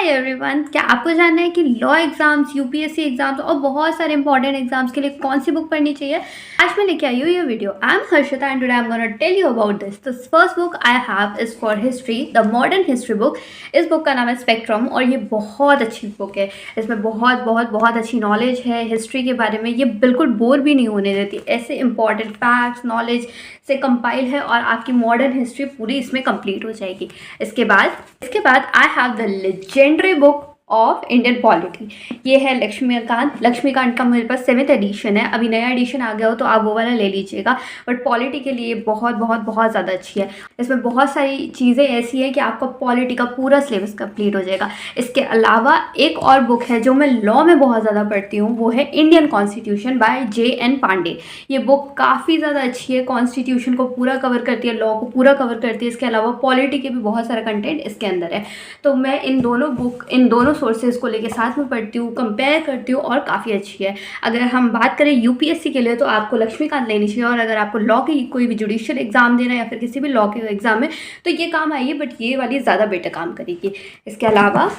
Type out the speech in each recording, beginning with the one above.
Hi everyone, क्या आपको जानना है कि लॉ एग्जाम्स, यूपीएससी एग्जाम्स और बहुत सारे इंपॉर्टेंट एग्जाम्स के लिए कौन सी बुक पढ़नी चाहिए? आज मैं लेके आई हूँ ये video. I am Harshita and today I am gonna tell you about this. The first book I have is for history, the modern history book. इस बुक का नाम है स्पेक्ट्रम और ये बहुत अच्छी बुक है। इसमें बहुत बहुत बहुत अच्छी नॉलेज है हिस्ट्री के बारे में। ये बिल्कुल बोर भी नहीं होने देती, ऐसे इंपॉर्टेंट फैक्ट्स नॉलेज से कंपाइल है और आपकी मॉडर्न हिस्ट्री पूरी इसमें कंप्लीट हो जाएगी। इसके बाद I have the legendary book of Indian polity. ये है लक्ष्मीकांत का मेरे पास 7th एडिशन है। अभी नया एडिशन आ गया हो तो आप वो वाला ले लीजिएगा, बट पॉलिटी के लिए बहुत बहुत बहुत ज़्यादा अच्छी है। इसमें बहुत सारी चीज़ें ऐसी हैं कि आपका पॉलिटी का पूरा सिलेबस कंप्लीट हो जाएगा। इसके अलावा एक और बुक है जो मैं लॉ में बहुत ज़्यादा पढ़ती हूँ, वो है Indian constitution bye J.N. Pandey. ये बुक काफ़ी ज़्यादा अच्छी है, कॉन्स्टिट्यूशन को पूरा कवर करती है, लॉ को पूरा कवर करती है। इसके अलावा पॉलिटी के भी बहुत सारा कंटेंट इसके अंदर है। तो मैं इन दोनों सोर्सेज को लेके साथ में पढ़ती हूँ, कंपेयर करती हूँ और काफ़ी अच्छी है। अगर हम बात करें यूपीएससी के लिए तो आपको लक्ष्मीकांत लेनी चाहिए, और अगर आपको लॉ की कोई भी जुडिशियल एग्जाम देना है या फिर किसी भी लॉ के एग्जाम में तो ये काम आएगी, बट ये वाली ज़्यादा बेटर काम करेगी। इसके अलावा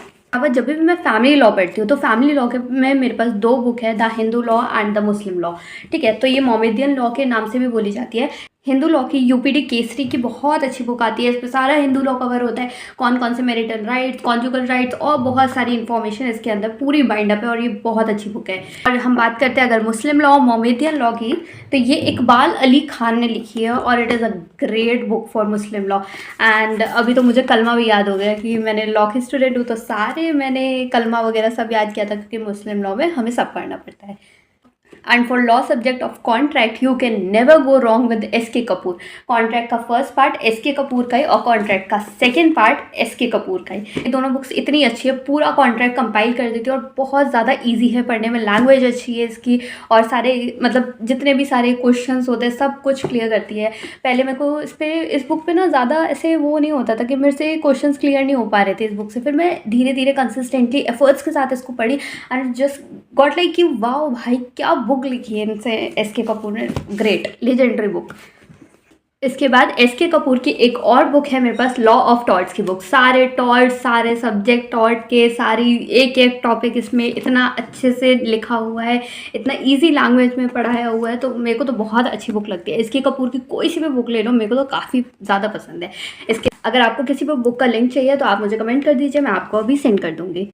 जब भी मैं फैमिली लॉ पढ़ती हूँ तो फैमिली लॉ के में मेरे पास 2 बुक है, the Hindu law and the Muslim law. ठीक है, तो ये मोमेडियन लॉ के नाम से भी बोली जाती है। हिंदू लॉ की यूपीडी केसरी की बहुत अच्छी बुक आती है। इस पर सारा हिंदू लॉ कवर होता है, कौन कौन से मैरिटल राइट्स, कॉन्जुगल राइट्स और बहुत सारी इन्फॉर्मेशन इसके अंदर पूरी बाइंड अप है, और ये बहुत अच्छी बुक है। और हम बात करते हैं अगर मुस्लिम लॉ मोमेडियन लॉ की, तो ये इकबाल अली खान ने लिखी है और it is a great book for Muslim law. And अभी तो मुझे कलमा भी याद हो गया कि मैंने लॉ की स्टूडेंट हूँ, तो सारे मैंने कलमा वगैरह सब याद किया था, क्योंकि मुस्लिम लॉ में हमें सब पढ़ना पड़ता है। And for law subject of contract you can never go wrong with SK. Kapoor. Contract का फर्स्ट पार्ट एस.के. कपूर का ही और कॉन्ट्रैक्ट का सेकंड पार्ट एस.के. कपूर का ही। ये दोनों बुक्स इतनी अच्छी है, पूरा कॉन्ट्रैक्ट कंपाइल कर देती है और बहुत ज़्यादा इजी है पढ़ने में। लैंग्वेज अच्छी है इसकी, और सारे मतलब जितने भी सारे क्वेश्चंस होते हैं सब कुछ क्लियर करती है। पहले मेरे को इस बुक पे ना ज़्यादा ऐसे वो नहीं होता था कि मेरे से क्वेश्चंस क्लियर नहीं हो पा रहे थे इस बुक से। फिर मैं धीरे धीरे कंसिस्टेंटली एफर्ट्स के साथ इसको पढ़ी एंड जस्ट गॉट लाइक कि वाओ भाई क्या बुक लिखी है इनसे एस.के. कपूर ने, ग्रेट लेजेंडरी बुक। इसके बाद एस.के. कपूर की एक और बुक है मेरे पास, लॉ ऑफ टॉर्ट्स की बुक। सारे टॉर्ट्स, सारे सब्जेक्ट टॉर्ट के, सारी एक एक टॉपिक इसमें इतना अच्छे से लिखा हुआ है, इतना इजी लैंग्वेज में पढ़ाया हुआ है, तो मेरे को तो बहुत अच्छी बुक लगती है। एस.के. कपूर की कोई सी भी बुक ले लो, मेरे को तो काफ़ी ज़्यादा पसंद है। अगर आपको किसी भी बुक का लिंक चाहिए तो आप मुझे कमेंट कर दीजिए, मैं आपको अभी सेंड कर दूँगी।